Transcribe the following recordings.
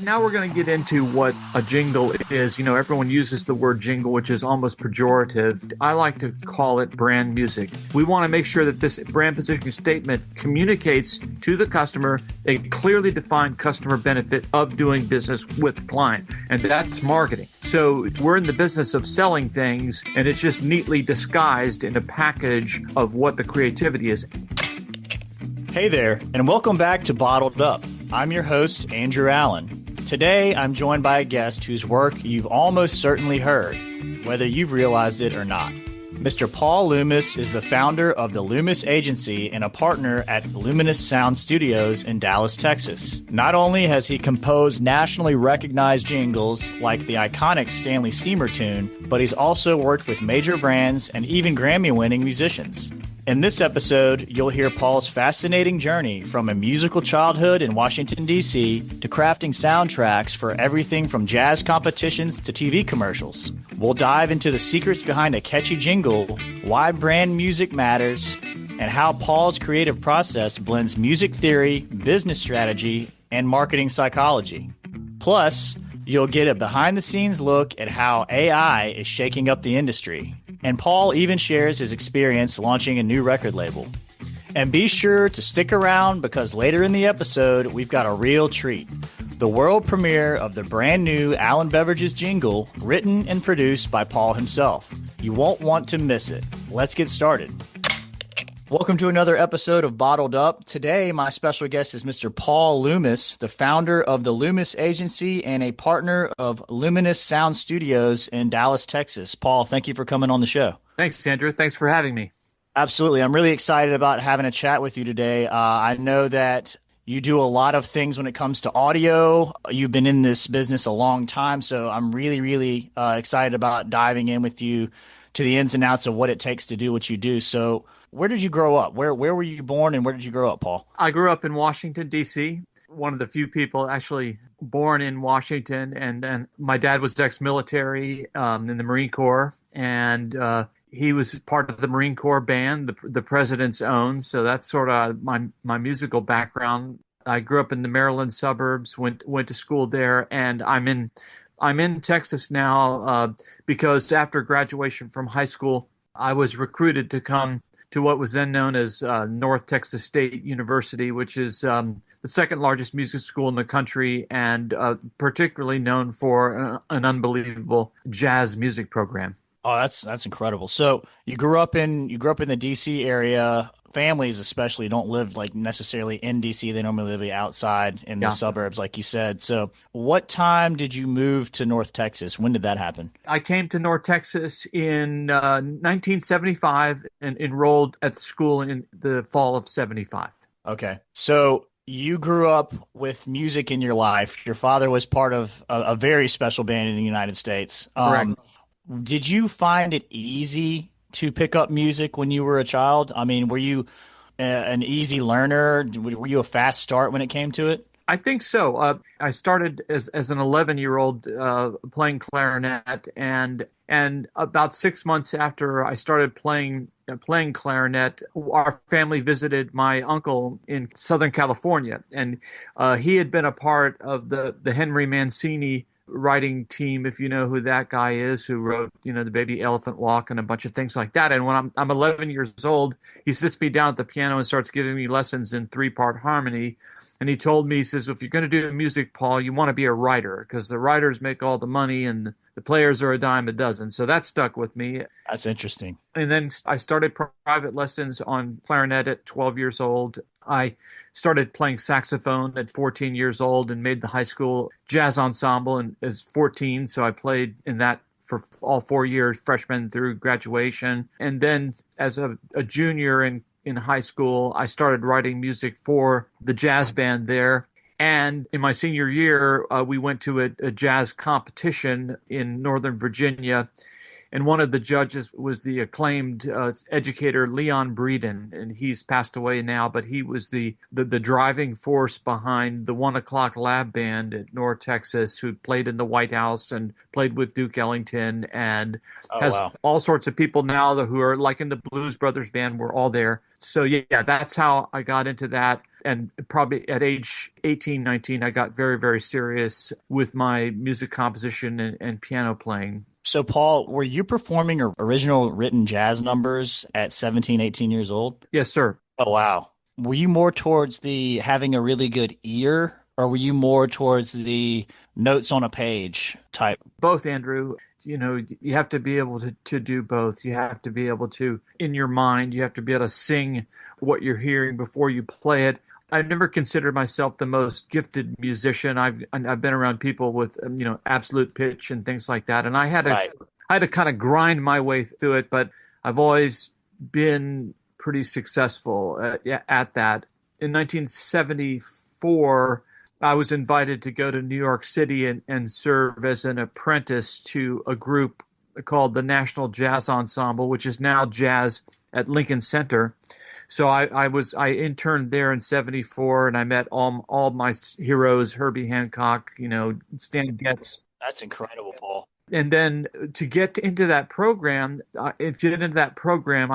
Now we're going to get into what a jingle is. You know, everyone uses the word jingle, which is almost pejorative. I like to call it brand music. We want to make sure that this brand positioning statement communicates to the customer a clearly defined customer benefit of doing business with the client, and that's marketing. So we're in the business of selling things, and it's just neatly disguised in a package of what the creativity is. Hey there, and welcome back to Bottled Up. I'm your host, Andrew Allen. Today, I'm joined by a guest whose work you've almost certainly heard, whether you've realized it or not. Mr. Paul Loomis is the founder of the Loomis Agency and a partner at Luminous Sound Studios in Dallas, Texas. Not only has he composed nationally recognized jingles like the iconic Stanley Steemer tune, but he's also worked with major brands and even Grammy-winning musicians. In this episode, you'll hear Paul's fascinating journey from a musical childhood in Washington, D.C. to crafting soundtracks for everything from jazz competitions to TV commercials. We'll dive into the secrets behind a catchy jingle, why brand music matters, and how Paul's creative process blends music theory, business strategy, and marketing psychology. Plus, you'll get a behind-the-scenes look at how AI is shaking up the industry. And Paul even shares his experience launching a new record label. And be sure to stick around because later in the episode, we've got a real treat. The world premiere of the brand new Allen Beverages jingle, written and produced by Paul himself. You won't want to miss it. Let's get started. Welcome to another episode of Bottled Up. Today, my special guest is Mr. Paul Loomis, the founder of the Loomis Agency and a partner of Luminous Sound Studios in Dallas, Texas. Paul, thank you for coming on the show. Thanks, Sandra. Thanks for having me. Absolutely. I'm really excited about having a chat with you today. I know that you do a lot of things when it comes to audio. You've been in this business a long time, so I'm really excited about diving in with you to the ins and outs of what it takes to do what you do. So where did you grow up? Where were you born and where did you grow up, Paul? I grew up in Washington, D.C., one of the few people actually born in Washington. And my dad was ex-military in the Marine Corps, and he was part of the Marine Corps band, the President's Own. So that's sort of my musical background. I grew up in the Maryland suburbs, went to school there, and I'm in Texas now because after graduation from high school, I was recruited to come to what was then known as North Texas State University, which is the second largest music school in the country and particularly known for an unbelievable jazz music program. Oh, that's incredible. So you grew up in the DC area. Families especially don't live like necessarily in DC. They normally live outside in the suburbs, like you said. So what time did you move to North Texas? When did that happen? I came to North Texas in 1975 and enrolled at the school in the fall of 75. Okay. So you grew up with music in your life. Your father was part of a very special band in the United States. Correct. Did you find it easy to pick up music when you were a child? I mean, were you an easy learner? Were you a fast start when it came to it? I think so. I started as an 11-year-old playing clarinet, and about 6 months after I started playing clarinet, our family visited my uncle in Southern California, and he had been a part of the Henry Mancini writing team, if you know who that guy is, who wrote, the Baby Elephant Walk and a bunch of things like that. And when I'm 11 years old, he sits me down at the piano and starts giving me lessons in 3-part harmony. And he told me, he says, if you're going to do music, Paul, you want to be a writer because the writers make all the money and the players are a dime a dozen. So that stuck with me. That's interesting. And then I started private lessons on clarinet at 12 years old. I started playing saxophone at 14 years old and made the high school jazz ensemble and as 14. So I played in that for all 4 years, freshman through graduation. And then as a junior in high school, I started writing music for the jazz band there. And in my senior year, we went to a jazz competition in Northern Virginia. And one of the judges was the acclaimed educator Leon Breeden, and he's passed away now, but he was the driving force behind the 1 O'Clock Lab Band at North Texas, who played in the White House and played with Duke Ellington, and has all sorts of people now who are like in the Blues Brothers Band. We're all there. So yeah, that's how I got into that. And probably at age 18, 19, I got very, very serious with my music composition and piano playing. So, Paul, were you performing original written jazz numbers at 17, 18 years old? Yes, sir. Oh, wow. Were you more towards the having a really good ear, or were you more towards the notes on a page type? Both, Andrew. You have to be able to do both. You have to be able to, in your mind, you have to be able to sing what you're hearing before you play it. I've never considered myself the most gifted musician. I've been around people with absolute pitch and things like that, and I had to kind of grind my way through it. But I've always been pretty successful at that. In 1974, I was invited to go to New York City and serve as an apprentice to a group called the National Jazz Ensemble, which is now Jazz at Lincoln Center. So I interned there in 74, and I met all my heroes, Herbie Hancock, Stan Getz. That's incredible, Paul. And then to get into that program, I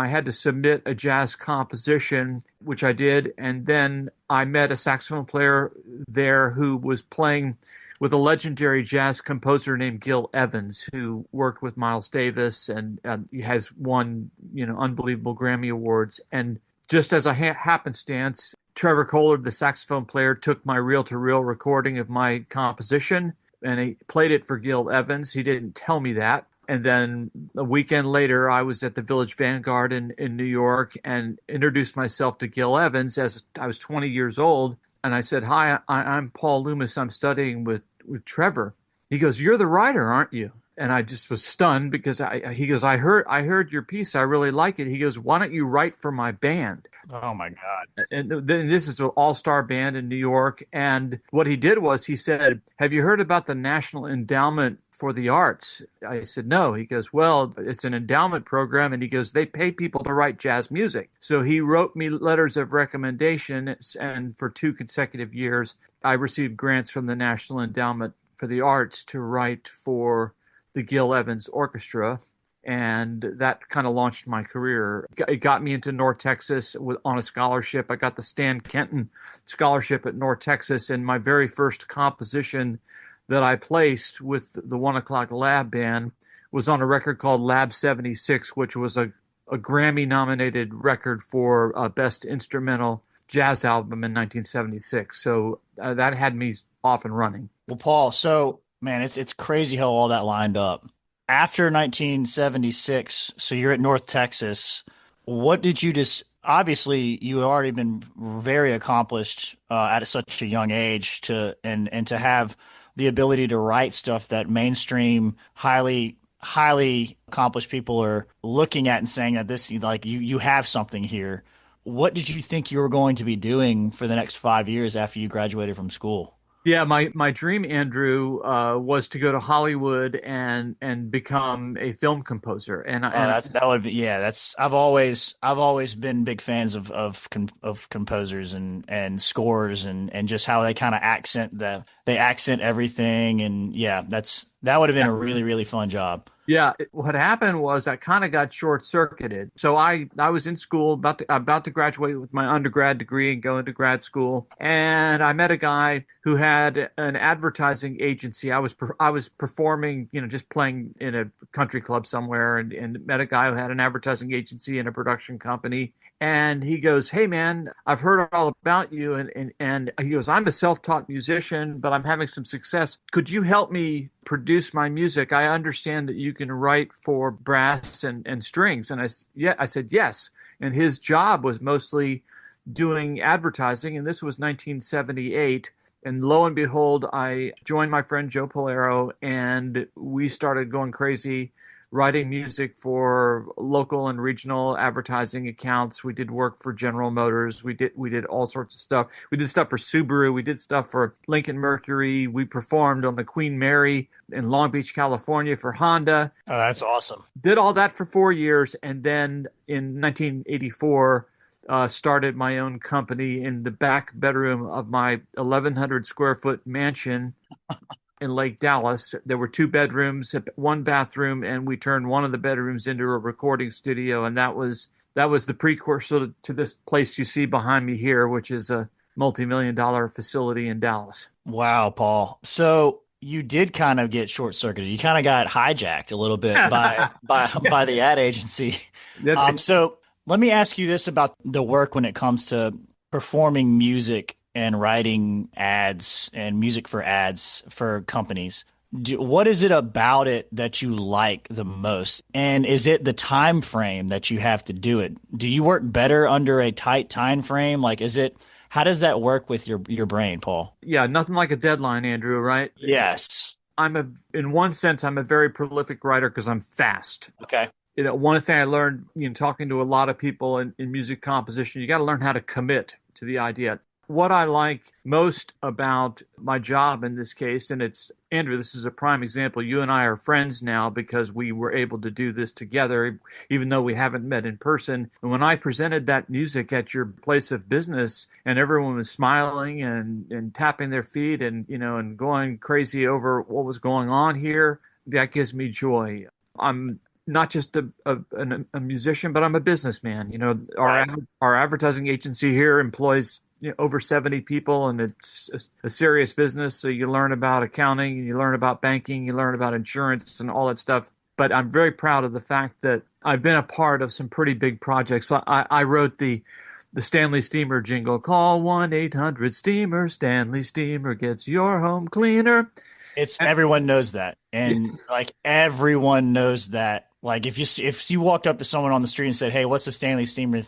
had to submit a jazz composition, which I did. And then I met a saxophone player there who was playing with a legendary jazz composer named Gil Evans, who worked with Miles Davis and has won, unbelievable Grammy Awards. And just as a happenstance, Trevor Kohler, the saxophone player, took my reel-to-reel recording of my composition, and he played it for Gil Evans. He didn't tell me that. And then a weekend later, I was at the Village Vanguard in New York and introduced myself to Gil Evans as I was 20 years old. And I said, "Hi, I'm Paul Loomis. I'm studying with Trevor." He goes, "You're the writer, aren't you?" And I just was stunned because he goes, I heard your piece. I really like it. He goes, "Why don't you write for my band?" Oh my God. And then this is an all-star band in New York. And what he did was he said, "Have you heard about the National Endowment for the Arts?" I said, "No." He goes, "Well, it's an endowment program." And he goes, "They pay people to write jazz music." So he wrote me letters of recommendation. And for 2 consecutive years, I received grants from the National Endowment for the Arts to write for the Gil Evans Orchestra, and that kind of launched my career. It got me into North Texas on a scholarship. I got the Stan Kenton Scholarship at North Texas, and my very first composition that I placed with the 1 O'Clock Lab Band was on a record called Lab 76, which was a Grammy-nominated record for Best Instrumental Jazz Album in 1976. So that had me off and running. Well, Paul, so man, it's crazy how all that lined up. After 1976, so you're at North Texas. What did you obviously you had already been very accomplished at such a young age to have the ability to write stuff that mainstream, highly accomplished people are looking at and saying that this, like, you have something here. What did you think you were going to be doing for the next 5 years after you graduated from school? Yeah, my dream, Andrew, was to go to Hollywood and become a film composer. I've always been big fans of composers and scores and just how they kind of accent everything, and that would have been a really, really fun job. Yeah, what happened was I kind of got short-circuited. So I was in school, about to graduate with my undergrad degree and go into grad school, and I met a guy who had an advertising agency. I was performing, just playing in a country club somewhere, and met a guy who had an advertising agency and a production company. And he goes, "Hey, man, I've heard all about you." And he goes, "I'm a self-taught musician, but I'm having some success. Could you help me produce my music? I understand that you can write for brass and strings." And I said, "Yes." And his job was mostly doing advertising. And this was 1978. And lo and behold, I joined my friend Joe Polero, and we started going crazy writing music for local and regional advertising accounts. We did work for General Motors. We did all sorts of stuff. We did stuff for Subaru. We did stuff for Lincoln Mercury. We performed on the Queen Mary in Long Beach, California for Honda. Oh, that's awesome. Did all that for 4 years, and then in 1984 started my own company in the back bedroom of my 1,100 square foot mansion in Lake Dallas. There were 2 bedrooms, 1 bathroom, and we turned one of the bedrooms into a recording studio. And that was the precursor to this place you see behind me here, which is a multi-million-dollar facility in Dallas. Wow, Paul. So you did kind of get short-circuited. You kind of got hijacked a little bit by the ad agency. So let me ask you this about the work when it comes to performing music and writing ads and music for ads for companies. What is it about it that you like the most? And is it the time frame that you have to do it? Do you work better under a tight time frame? How does that work with your brain, Paul? Yeah, nothing like a deadline, Andrew, right? Yes. In one sense, I'm a very prolific writer because I'm fast. Okay. One thing I learned, talking to a lot of people in music composition, you got to learn how to commit to the idea. What I like most about my job in this case, and it's, Andrew, this is a prime example. You and I are friends now because we were able to do this together, even though we haven't met in person. And when I presented that music at your place of business and everyone was smiling and tapping their feet and, and going crazy over what was going on here, that gives me joy. I'm not just a musician, but I'm a businessman. Our advertising agency here employs over 70 people, and it's a serious business. So you learn about accounting, you learn about banking, you learn about insurance and all that stuff. But I'm very proud of the fact that I've been a part of some pretty big projects. I wrote the Stanley Steemer jingle. Call 1-800-STEAMER. Stanley Steemer gets your home cleaner. Everyone knows that. And everyone knows that. If you walked up to someone on the street and said, "Hey, what's the Stanley Steemer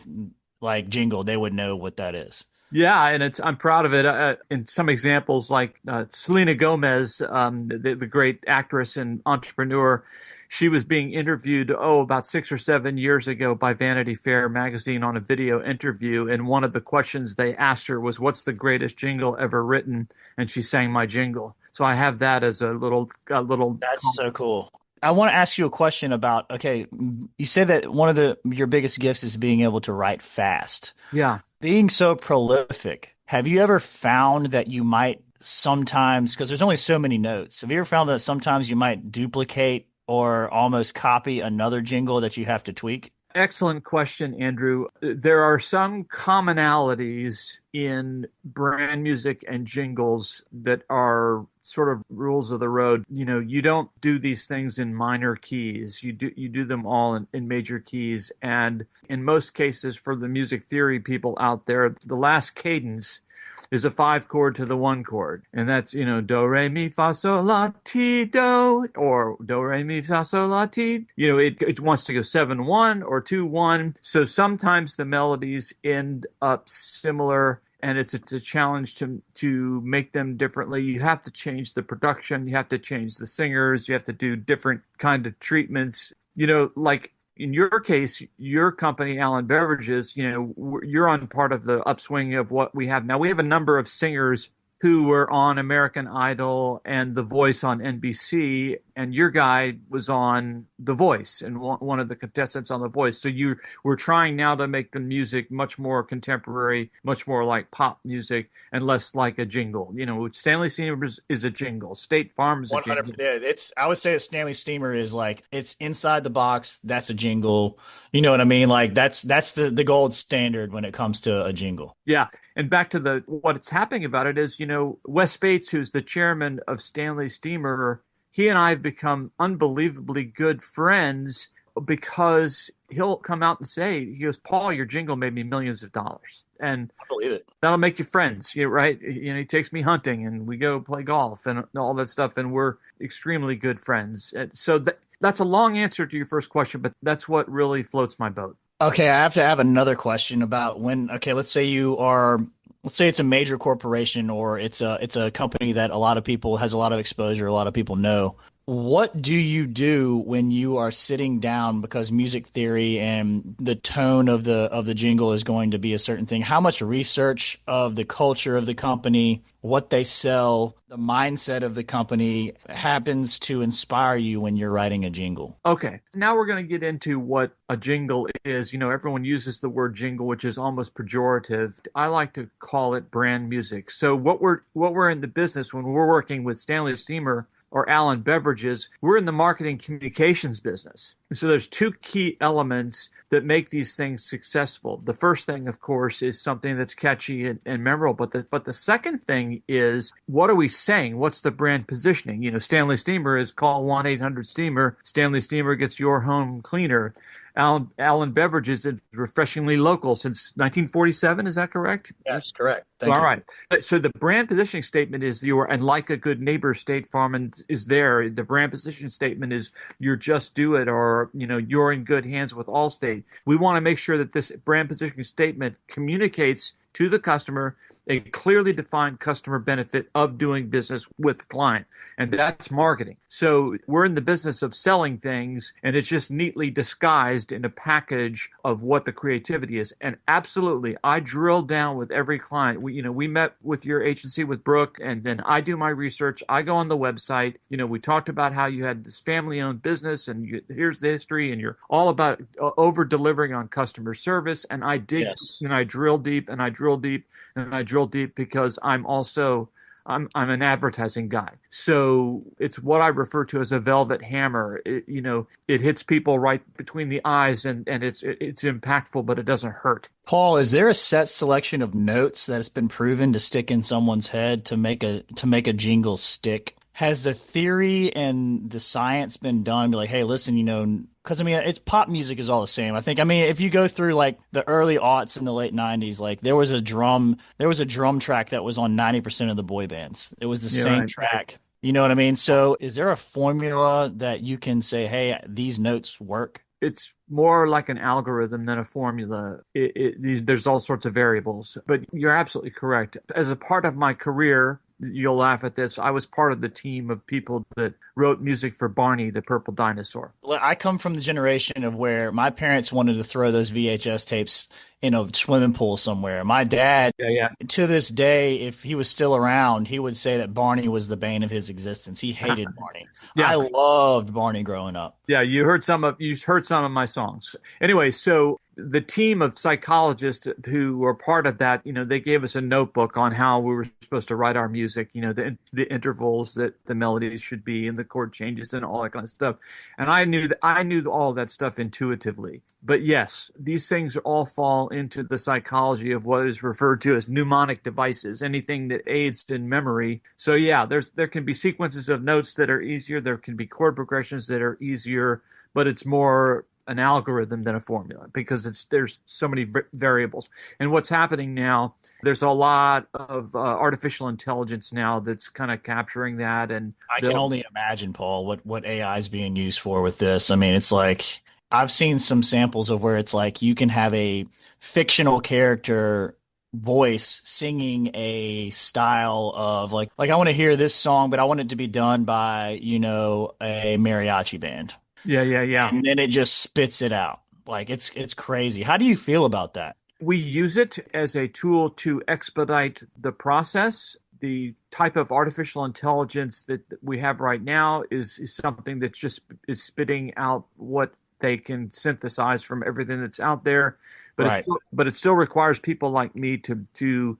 jingle?" they would know what that is. Yeah, and I'm proud of it. In some examples, like Selena Gomez, the great actress and entrepreneur, she was being interviewed, about 6 or 7 years ago by Vanity Fair magazine on a video interview. And one of the questions they asked her was, "What's the greatest jingle ever written?" And she sang my jingle. So I have that as a little. That's so cool. I want to ask you a question about, you said that one of your biggest gifts is being able to write fast. Yeah. Being so prolific, have you ever found that you might sometimes, because there's only so many notes, have you ever found that sometimes you might duplicate or almost copy another jingle that you have to tweak? Excellent question, Andrew. There are some commonalities in brand music and jingles that are sort of rules of the road. You don't do these things in minor keys. You do them all in major keys. And in most cases, for the music theory people out there, the last cadence is a 5 chord to the 1 chord. And that's, do, re, mi, fa, sol, la, ti, do, or do, re, mi, fa, sol, la, ti. It wants to go 7-1 or 2-1. So sometimes the melodies end up similar, and it's a challenge to make them differently. You have to change the production. You have to change the singers. You have to do different kind of treatments. In your case, your company, Allen Beverages, you're on part of the upswing of what we have now. We have a number of singers who were on American Idol and The Voice on NBC, and your guy was on The Voice and one of the contestants on The Voice. So we're trying now to make the music much more contemporary, much more like pop music, and less like a jingle. Stanley Steemer is a jingle. State Farm is a jingle. I would say that Stanley Steemer is it's inside the box. That's a jingle. You know what I mean? That's the gold standard when it comes to a jingle. Yeah. And back to what's happening about it is, Wes Bates, who's the chairman of Stanley Steemer, he and I have become unbelievably good friends because he'll come out and say, he goes, "Paul, your jingle made me millions of dollars." And I believe it. That'll make you friends, right? He takes me hunting and we go play golf and all that stuff. And we're extremely good friends. And so that's a long answer to your first question, but that's what really floats my boat. Okay, I have to have another question about let's say it's a major corporation or it's a company that a lot of people has a lot of exposure, a lot of people know. What do you do when you are sitting down because music theory and the tone of the jingle is going to be a certain thing? How much research of the culture of the company, what they sell, the mindset of the company happens to inspire you when you're writing a jingle? Okay, now we're going to get into what a jingle is. Everyone uses the word jingle, which is almost pejorative. I like to call it brand music. So what we're in the business when we're working with Stanley Steemer or Allen Beverages, we're in the marketing communications business. And so there's two key elements that make these things successful. The first thing, of course, is something that's catchy and memorable. But the second thing is, what are we saying? What's the brand positioning? Stanley Steemer is call 1-800-STEAMER. Stanley Steemer gets your home cleaner. Allen Beverages is refreshingly local since 1947. Is that correct? Yes, correct. Thank All you. right. So the brand positioning statement is and like a good neighbor, State Farm is there. The brand positioning statement is you're just do it, or you're in good hands with Allstate. We want to make sure that this brand positioning statement communicates to the customer a clearly defined customer benefit of doing business with the client. And that's marketing. So we're in the business of selling things, and it's just neatly disguised in a package of what the creativity is. And absolutely, I drill down with every client. We met with your agency with Brooke, and then I do my research. I go on the website. We talked about how you had this family-owned business, and here's the history, and you're all about over-delivering on customer service. And I dig, Yes. and I drill deep, and I drill deep, and I drill deep because I'm an advertising guy. So it's what I refer to as a velvet hammer. It hits people right between the eyes, and it's impactful, but it doesn't hurt. Paul, is there a set selection of notes that has been proven to stick in someone's head to make a jingle stick? Has the theory and the science been done? Be like, hey, listen, because it's pop music is all the same. If you go through like the early aughts in the late '90s, like there was a drum track that was on 90% of the boy bands. It was the same track. You know what I mean? So is there a formula that you can say, hey, these notes work? It's more like an algorithm than a formula. There's all sorts of variables, but you're absolutely correct. As a part of my career, you'll laugh at this, I was part of the team of people that wrote music for Barney the Purple Dinosaur. I come from the generation of where my parents wanted to throw those VHS tapes in a swimming pool somewhere. My dad, to this day, if he was still around, he would say that Barney was the bane of his existence. He hated Barney. I loved Barney growing up. Yeah, you heard some of my songs. Anyway, so the team of psychologists who were part of that, they gave us a notebook on how we were supposed to write our music, the intervals that the melodies should be and the chord changes and all that kind of stuff. And I knew all that stuff intuitively. But yes, these things all fall into the psychology of what is referred to as mnemonic devices, anything that aids in memory. So yeah, there can be sequences of notes that are easier. There can be chord progressions that are easier, but it's more an algorithm than a formula because there's so many variables. And what's happening now, there's a lot of artificial intelligence now that's kind of capturing that. And I can only imagine, Paul, what AI is being used for with this. It's like I've seen some samples of where it's like you can have a fictional character voice singing a style of like I want to hear this song, but I want it to be done by, a mariachi band. Yeah. And then it just spits it out. Like it's crazy. How do you feel about that? We use it as a tool to expedite the process. The type of artificial intelligence that we have right now is something that just is spitting out what they can synthesize from everything that's out there. But it still requires people like me to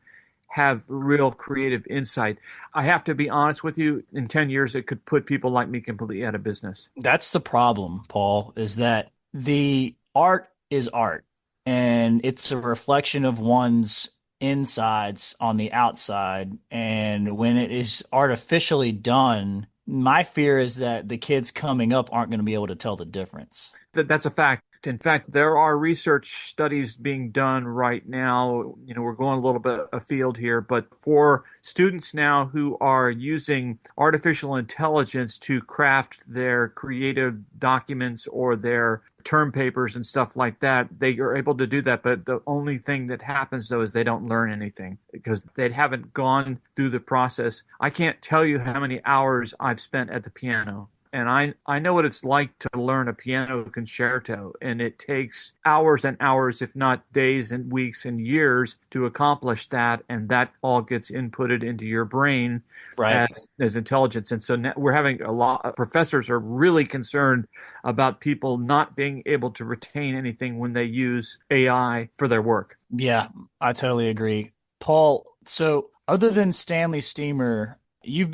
have real creative insight. I have to be honest with you, in 10 years, it could put people like me completely out of business. That's the problem, Paul, is that the art is art, and it's a reflection of one's insides on the outside. And when it is artificially done, my fear is that the kids coming up aren't going to be able to tell the difference. That's a fact. In fact, there are research studies being done right now. We're going a little bit afield here, but for students now who are using artificial intelligence to craft their creative documents or their term papers and stuff like that, they are able to do that. But the only thing that happens, though, is they don't learn anything because they haven't gone through the process. I can't tell you how many hours I've spent at the piano. And I know what it's like to learn a piano concerto, and it takes hours and hours, if not days and weeks and years, to accomplish that. And that all gets inputted into your brain Right. as intelligence. And so now we're having a lot of professors are really concerned about people not being able to retain anything when they use AI for their work. Yeah, I totally agree. Paul, so other than Stanley Steemer, you've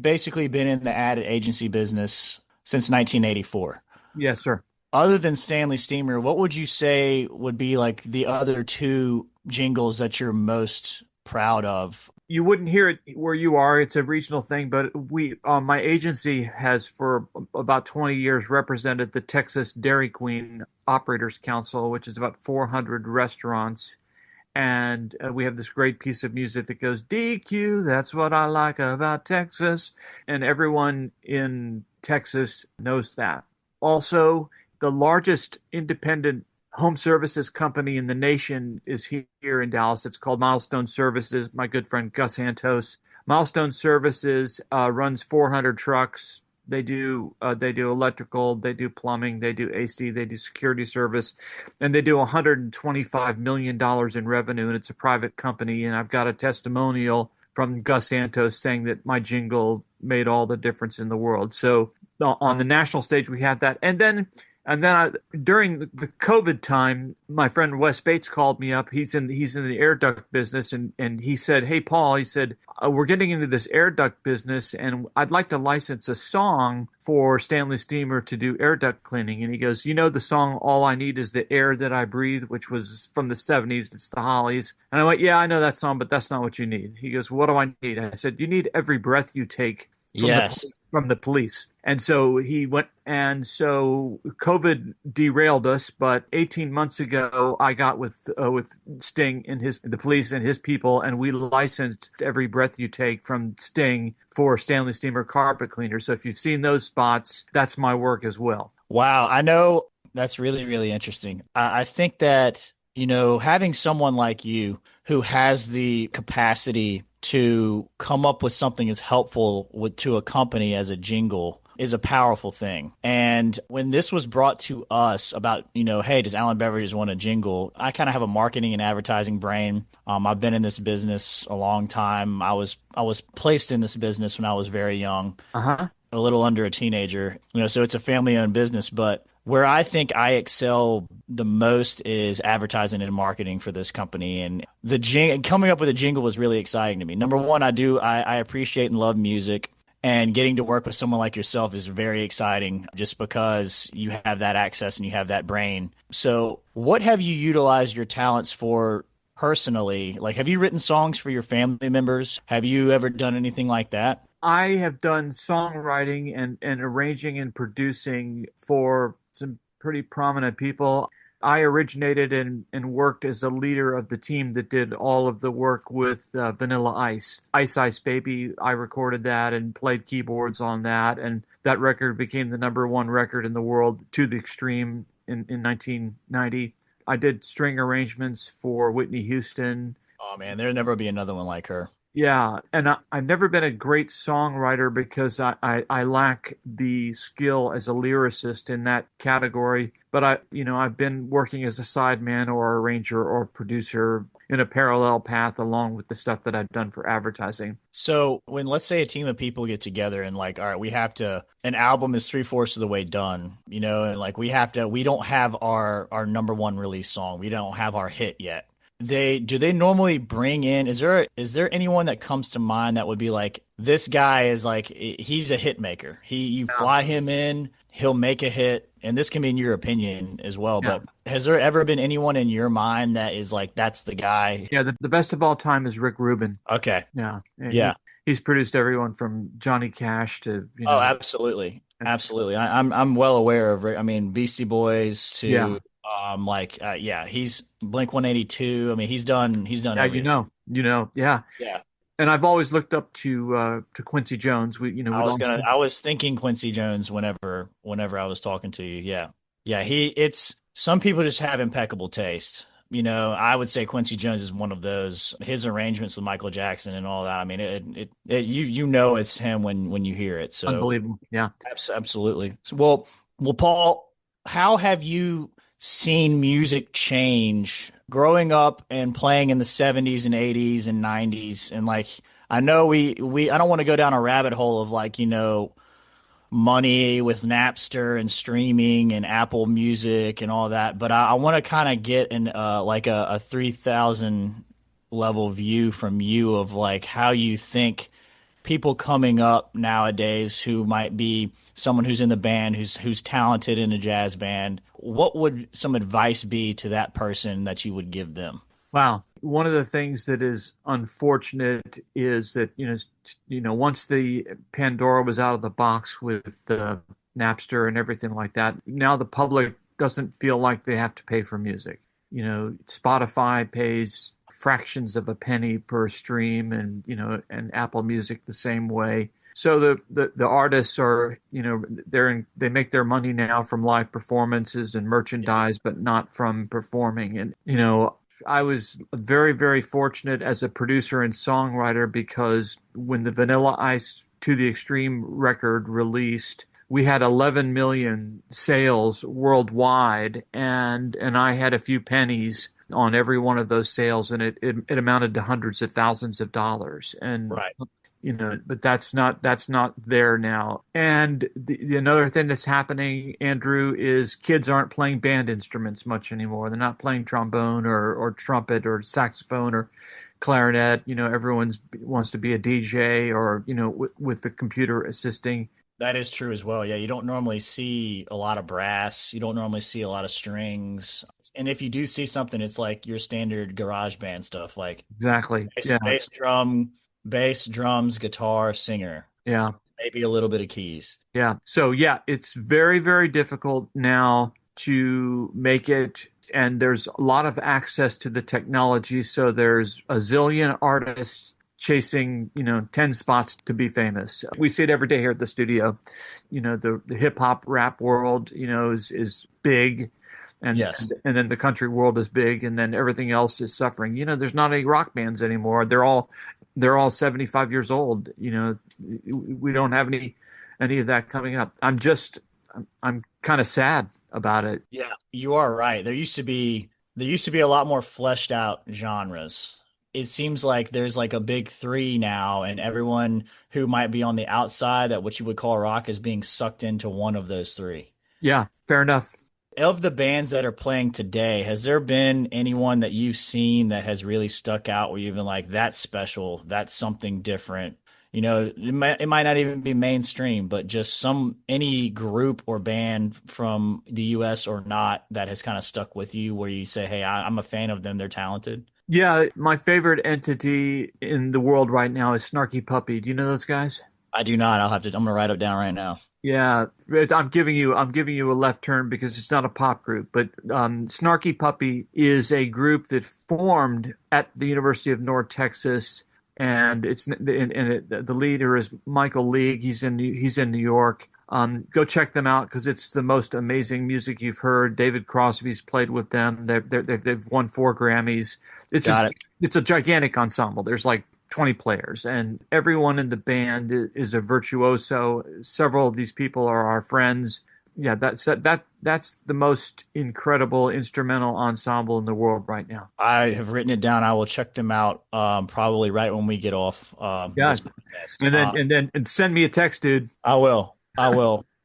basically been in the ad agency business since 1984. Yes, sir. Other than Stanley Steemer, what would you say would be like the other two jingles that you're most proud of? You wouldn't hear it where you are. It's a regional thing, but my agency has for about 20 years represented the Texas Dairy Queen Operators Council, which is about 400 restaurants. And we have this great piece of music that goes, DQ, that's what I like about Texas. And everyone in Texas knows that. Also, the largest independent home services company in the nation is here in Dallas. It's called Milestone Services. My good friend Gus Santos. Milestone Services runs 400 trucks. They do electrical, they do plumbing, they do AC, they do security service, and they do $125 million in revenue. And it's a private company. And I've got a testimonial from Gus Santos saying that my jingle made all the difference in the world. So on the national stage, we have that. During the COVID time, my friend Wes Bates called me up. He's in the air duct business, and he said, "Hey, Paul," he said, "we're getting into this air duct business, and I'd like to license a song for Stanley Steemer to do air duct cleaning." And he goes, "You know the song 'All I Need Is the Air That I Breathe,' which was from the '70s. It's the Hollies." And I went, "Yeah, I know that song, but that's not what you need." He goes, "What do I need?" I said, "You need every breath you take from the police." And so he went, and so COVID derailed us. But 18 months ago, I got with Sting and the police and his people, and we licensed Every Breath You Take from Sting for Stanley Steemer carpet cleaner. So if you've seen those spots, that's my work as well. Wow, I know that's really, really interesting. I think that, having someone like you who has the capacity to come up with something as helpful to a company as a jingle is a powerful thing. And when this was brought to us about, hey, does Allen Beverages want a jingle? I kind of have a marketing and advertising brain. I've been in this business a long time. I was placed in this business when I was very young, a little under a teenager. So it's a family-owned business. But where I think I excel the most is advertising and marketing for this company. And coming up with a jingle was really exciting to me. Number one, I appreciate and love music. And getting to work with someone like yourself is very exciting just because you have that access and you have that brain. So what have you utilized your talents for personally? Like, have you written songs for your family members? Have you ever done anything like that? I have done songwriting and arranging and producing for some pretty prominent people. I originated and worked as a leader of the team that did all of the work with Vanilla Ice. Ice Ice Baby, I recorded that and played keyboards on that. And that record became the #1 record in the world to the extreme in 1990. I did string arrangements for Whitney Houston. Oh, man, there'll never be another one like her. Yeah, and I've never been a great songwriter because I lack the skill as a lyricist in that category. But I've been working as a sideman or arranger or producer in a parallel path along with the stuff that I've done for advertising. So when, let's say, a team of people get together and like, all right, an album is 3/4 of the way done, and like we don't have our #1 release song. We don't have our hit yet. Do they normally bring in, is there anyone that comes to mind that would be like, this guy is like, he's a hit maker. You fly him in, he'll make a hit, and this can be in your opinion as well. Yeah. But has there ever been anyone in your mind that is like, that's the guy? Yeah, the best of all time is Rick Rubin. Okay. Yeah. Yeah. He's produced everyone from Johnny Cash to, Oh, absolutely. Absolutely. I'm well aware of Rick. I mean, Beastie Boys to... Yeah. He's Blink-182. I mean, he's done everything. Yeah. Yeah. And I've always looked up to Quincy Jones. I was thinking Quincy Jones whenever I was talking to you. Yeah. Yeah. Some people just have impeccable taste. I would say Quincy Jones is one of those. His arrangements with Michael Jackson and all that. I mean, it's him when you hear it. So Unbelievable. Yeah. absolutely. Well, Paul, how have you seen music change growing up and playing in the 70s and 80s and 90s? And like, I know I don't want to go down a rabbit hole of like, money with Napster and streaming and Apple Music and all that, but I want to kind of get an like a 3,000 level view from you of like how you think people coming up nowadays who might be someone who's in the band, who's talented in a jazz band, what would some advice be to that person that you would give them? Wow. One of the things that is unfortunate is that, once the Pandora was out of the box with Napster and everything like that, now the public doesn't feel like they have to pay for music. Spotify pays fractions of a penny per stream, and Apple Music the same way. So the artists are, they make their money now from live performances and merchandise, but not from performing. And, I was very, very fortunate as a producer and songwriter because when the Vanilla Ice To the Extreme record released, we had 11 million sales worldwide, and I had a few pennies on every one of those sales, and it amounted to hundreds of thousands of dollars. And Right. But that's not there now. And another thing that's happening, Andrew, is kids aren't playing band instruments much anymore. They're not playing trombone or trumpet or saxophone or clarinet. Everyone's wants to be a DJ or, with the computer assisting. That is true as well. Yeah, you don't normally see a lot of brass. You don't normally see a lot of strings. And if you do see something, it's like your standard garage band stuff, like Exactly. Yeah. Bass, drums, guitar, singer. Yeah. Maybe a little bit of keys. Yeah. So yeah, it's very, very difficult now to make it. And there's a lot of access to the technology. So there's a zillion artists chasing, 10 spots to be famous. We see it every day here at the studio. The hip hop rap world, is big. And, yes. and then the country world is big, and then everything else is suffering. There's not any rock bands anymore. They're all 75 years old. We don't have any of that coming up. I'm kind of sad about it. Yeah, you are right. There used to be a lot more fleshed out genres. It seems like there's like a big three now, and everyone who might be on the outside that what you would call rock is being sucked into one of those three. Yeah, fair enough. Of the bands that are playing today, has there been anyone that you've seen that has really stuck out where you've been like, that's special, that's something different? It might not even be mainstream, but just any group or band from the US or not that has kind of stuck with you where you say, hey, I'm a fan of them, they're talented. Yeah, my favorite entity in the world right now is Snarky Puppy. Do you know those guys? I do not. I'm going to write it down right now. Yeah, I'm giving you a left turn because it's not a pop group, but Snarky Puppy is a group that formed at the University of North Texas, and the leader is Michael League. He's in New York. Go check them out because it's the most amazing music you've heard. David Crosby's played with them. They've won 4 Grammys. It's a gigantic ensemble. There's like 20 players, and everyone in the band is a virtuoso. Several of these people are our friends. Yeah, that's the most incredible instrumental ensemble in the world right now. I have written it down. I will check them out probably right when we get off this podcast. And send me a text, dude. I will.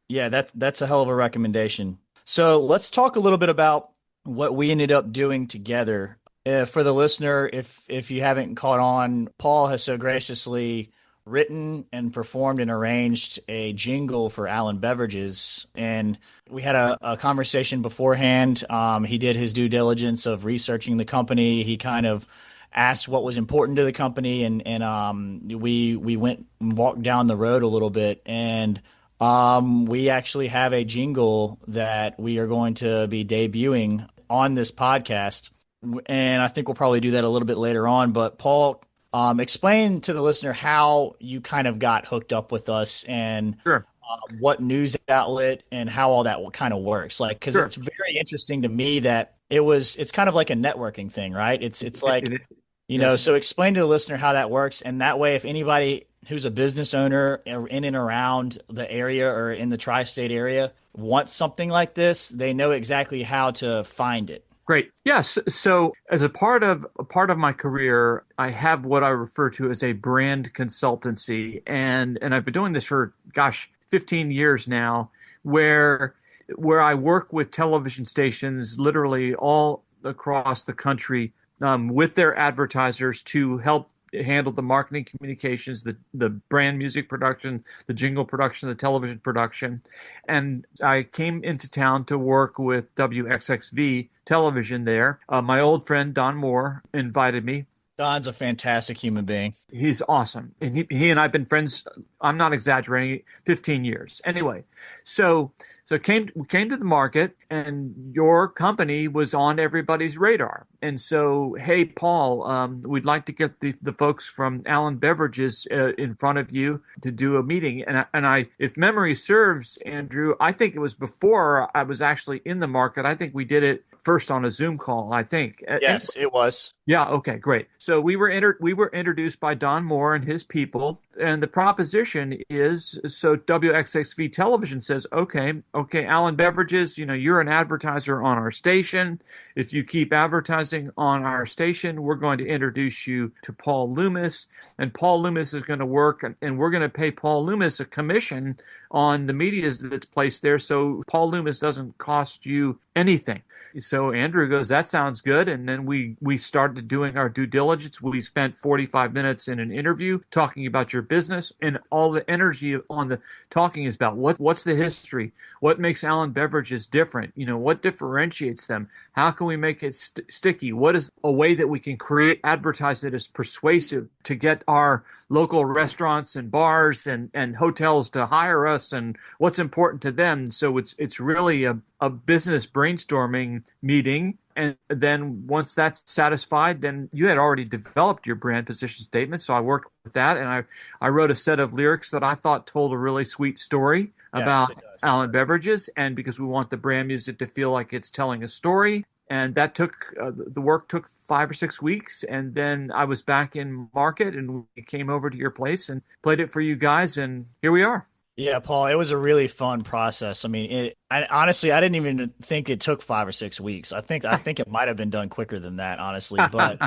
Yeah, that's a hell of a recommendation. So let's talk a little bit about what we ended up doing together. For the listener, if you haven't caught on, Paul has so graciously written and performed and arranged a jingle for Allen Beverages. And we had a conversation beforehand. He did his due diligence of researching the company. He kind of asked what was important to the company, and we went and walked down the road a little bit, and we actually have a jingle that we are going to be debuting on this podcast. And I think we'll probably do that a little bit later on. But Paul, explain to the listener how you kind of got hooked up with us and Sure. What news outlet and how all that kind of works. Like, because Sure. It's very interesting to me that it's kind of like a networking thing, right? It's like, Yes. so explain to the listener how that works. And that way, if anybody who's a business owner in and around the area or in the tri-state area wants something like this, they know exactly how to find it. Great. Yes. So as a part of my career, I have what I refer to as a brand consultancy, and I've been doing this for 15 years now, where I work with television stations literally all across the country with their advertisers to help handle the marketing communications, the brand music production, the jingle production, the television production. And I came into town to work with WXXV television there. My old friend Don Moore invited me. Don's a fantastic human being. He's awesome. And he and I have been friends, I'm not exaggerating, 15 years. Anyway, so we came to the market, and your company was on everybody's radar. And so, hey, Paul, we'd like to get the folks from Allen Beverages in front of you to do a meeting. And I, if memory serves, Andrew, I think it was before I was actually in the market. I think we did it first on a Zoom call, I think. Yes, it was. Yeah. Okay. Great. So we were introduced by Don Moore and his people, and the proposition is, so WXXV Television says, okay, Allen Beverages, you're an advertiser on our station. If you keep advertising on our station, we're going to introduce you to Paul Loomis, and Paul Loomis is going to work, and we're going to pay Paul Loomis a commission on the media that's placed there, so Paul Loomis doesn't cost you anything. So Andrew goes, that sounds good. And then we started doing our due diligence. We spent 45 minutes in an interview talking about your business, and all the energy on the talking is about what's the history, what makes Allen Beverages different, what differentiates them, how can we make it sticky, what is a way that we can advertise that is persuasive to get our local restaurants and bars and hotels to hire us, and what's important to them. So it's really a business brainstorming meeting. And then once that's satisfied, then you had already developed your brand position statement. So I worked with that, and I wrote a set of lyrics that I thought told a really sweet story about Allen Beverages. And because we want the brand music to feel like it's telling a story. And that took, the work took 5 or 6 weeks. And then I was back in market, and we came over to your place and played it for you guys. And here we are. Yeah, Paul, it was a really fun process. I mean, honestly, I didn't even think it took 5 or 6 weeks. I think it might have been done quicker than that, honestly. But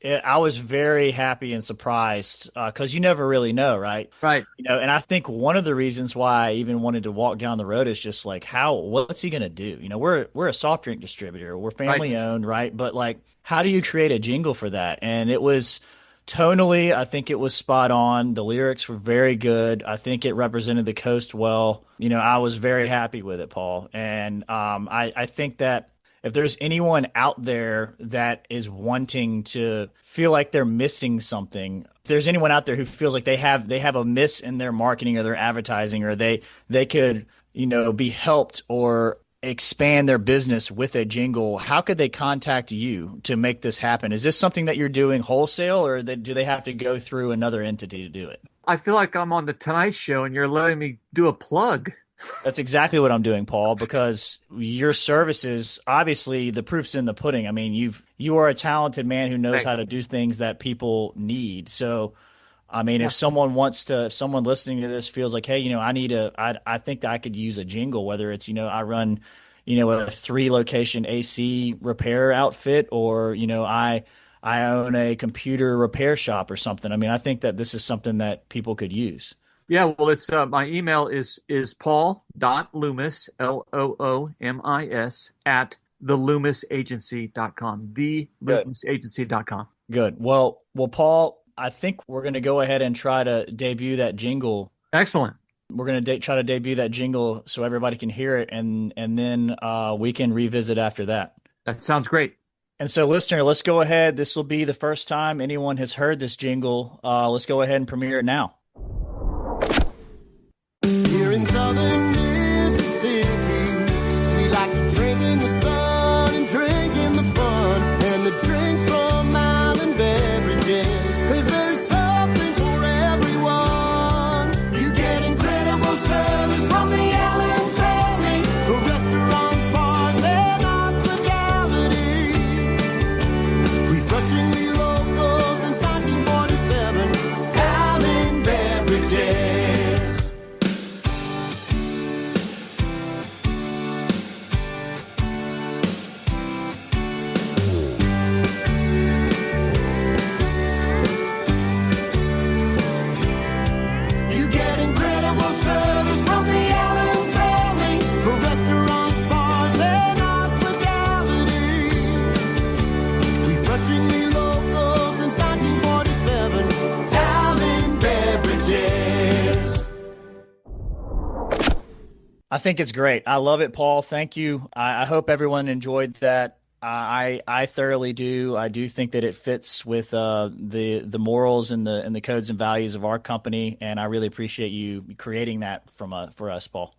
I was very happy and surprised because you never really know, right? Right. And I think one of the reasons why I even wanted to walk down the road is just like, what's he going to do? We're a soft drink distributor. We're family owned, right? But like, how do you create a jingle for that? And it was tonally, I think it was spot on. The lyrics were very good. I think it represented the coast well. I was very happy with it, Paul. And I think that if there's anyone out there that is wanting to feel like they're missing something, if there's anyone out there who feels like they have a miss in their marketing or their advertising, or they could, be helped or expand their business with a jingle, how could they contact you to make this happen? Is this something that you're doing wholesale, or do they have to go through another entity to do it? I feel like I'm on the Tonight Show and you're letting me do a plug. That's exactly what I'm doing, Paul, because your services, obviously the proof's in the pudding. I mean, you are a talented man who knows how to do things that people need. So, I mean, if someone listening to this feels like, hey, I think that I could use a jingle, whether it's, I run, a 3-location AC repair outfit, or, I own a computer repair shop or something. I mean, I think that this is something that people could use. Yeah, well, it's my email is paul.loomis, LOOMIS, at thelumisagency.com, thelumisagency.com. Good. Well, Paul, I think we're going to go ahead and try to debut that jingle. Excellent. We're going to try to debut that jingle so everybody can hear it, and then we can revisit after that. That sounds great. And so, listener, let's go ahead. This will be the first time anyone has heard this jingle. Let's go ahead and premiere it now. Here in southern Mississippi, we like to drink in the sun and drink in the fun, and the drinks from Allen Beverages, 'cause there's something for everyone. You get incredible service from the Allen family, for restaurants, bars, and hospitality. I think it's great. I love it, Paul. Thank you. I hope everyone enjoyed that. I thoroughly do. I do think that it fits with the morals and the codes and values of our company, and I really appreciate you creating that for us, Paul.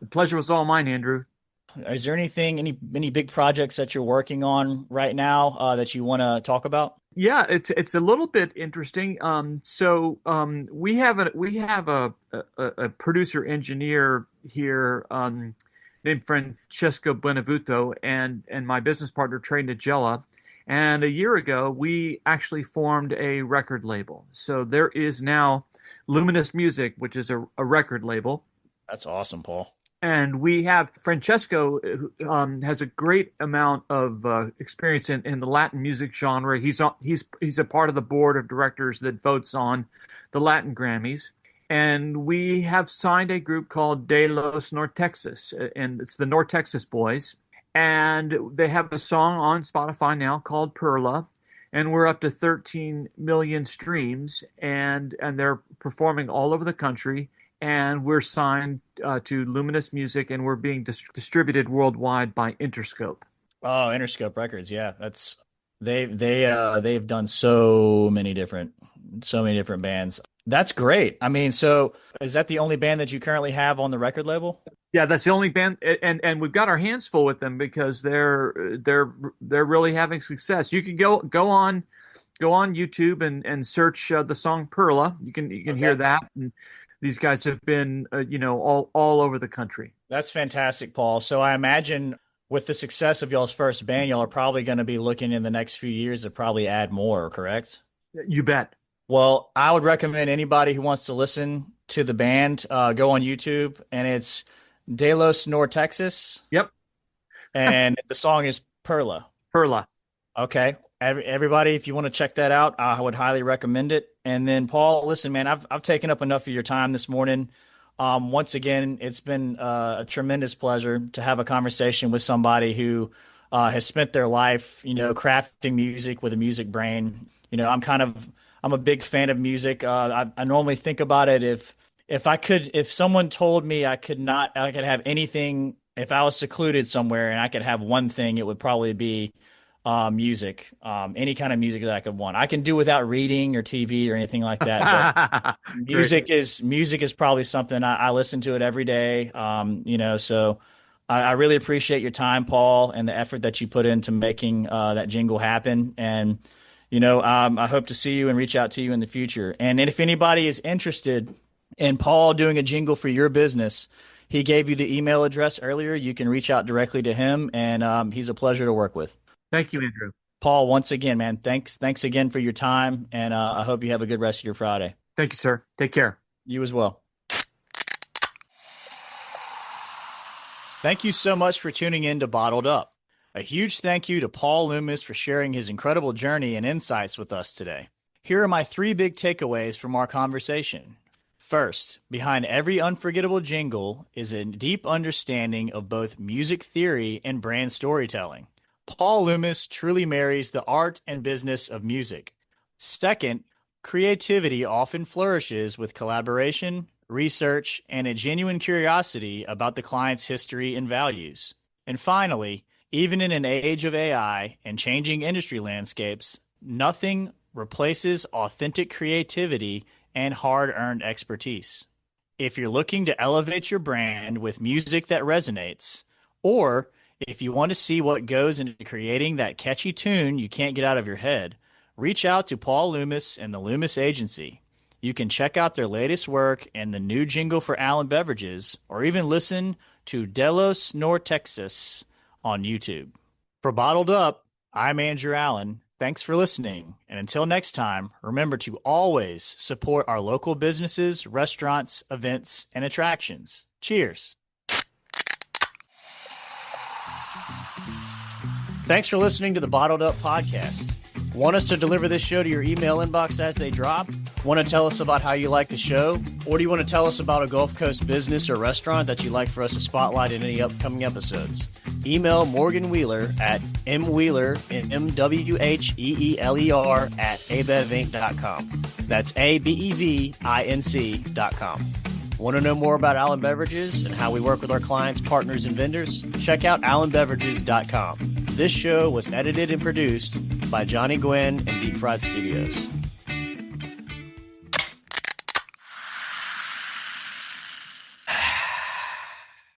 The pleasure was all mine, Andrew. Is there any big projects that you're working on right now that you want to talk about? Yeah, it's a little bit interesting. We have a producer engineer here named Francesco Benevuto and my business partner Trey Nagella. And a year ago, we actually formed a record label. So there is now Luminous Music, which is a record label. That's awesome, Paul. And we have Francesco, who has a great amount of experience in the Latin music genre. He's a part of the board of directors that votes on the Latin Grammys. And we have signed a group called De Los Nortexas, and it's the North Texas Boys. And they have a song on Spotify now called Perla, and we're up to 13 million streams, and they're performing all over the country. And we're signed to Luminous Music, and we're being distributed worldwide by Interscope. Oh, Interscope Records, yeah, they've done so many different bands. That's great. I mean, so is that the only band that you currently have on the record label? Yeah, that's the only band, and we've got our hands full with them because they're really having success. You can go on YouTube and search the song Perla. You can hear that. And these guys have been, all over the country. That's fantastic, Paul. So I imagine with the success of y'all's first band, y'all are probably going to be looking in the next few years to probably add more, correct? You bet. Well, I would recommend anybody who wants to listen to the band, go on YouTube, and it's De Los Nortexas. Yep. And the song is Perla. Perla. Okay. Everybody, if you want to check that out, I would highly recommend it. And then, Paul, listen, man, I've taken up enough of your time this morning. Once again, it's been a tremendous pleasure to have a conversation with somebody who has spent their life, crafting music with a music brain. I'm a big fan of music. I normally think about it if someone told me I could have anything, if I was secluded somewhere and I could have one thing, it would probably be music, any kind of music that I could want. I can do without reading or TV or anything like that. But music is probably something I listen to it every day. So I really appreciate your time, Paul, and the effort that you put into making that jingle happen. And, I hope to see you and reach out to you in the future. And if anybody is interested in Paul doing a jingle for your business, he gave you the email address earlier. You can reach out directly to him, and he's a pleasure to work with. Thank you, Andrew. Paul, once again, man, thanks again for your time, and I hope you have a good rest of your Friday. Thank you, sir. Take care. You as well. Thank you so much for tuning in to Bottled Up. A huge thank you to Paul Loomis for sharing his incredible journey and insights with us today. Here are my 3 big takeaways from our conversation. First, behind every unforgettable jingle is a deep understanding of both music theory and brand storytelling. Paul Loomis truly marries the art and business of music. Second, creativity often flourishes with collaboration, research, and a genuine curiosity about the client's history and values. And finally, even in an age of AI and changing industry landscapes, nothing replaces authentic creativity and hard-earned expertise. If you're looking to elevate your brand with music that resonates, or if you want to see what goes into creating that catchy tune you can't get out of your head, reach out to Paul Loomis and the Loomis Agency. You can check out their latest work and the new jingle for Allen Beverages, or even listen to De Los Nortexas on YouTube. For Bottled Up, I'm Andrew Allen. Thanks for listening. And until next time, remember to always support our local businesses, restaurants, events, and attractions. Cheers. Thanks for listening to the Bottled Up podcast. Want us to deliver this show to your email inbox as they drop? Want to tell us about how you like the show? Or do you want to tell us about a Gulf Coast business or restaurant that you'd like for us to spotlight in any upcoming episodes? Email Morgan Wheeler at mwheeler, MWHEELER at abevinc.com. That's ABEVINC.com. Want to know more about Allen Beverages and how we work with our clients, partners, and vendors? Check out allenbeverages.com. This show was edited and produced by Johnny Gwynn and Deep Fried Studios.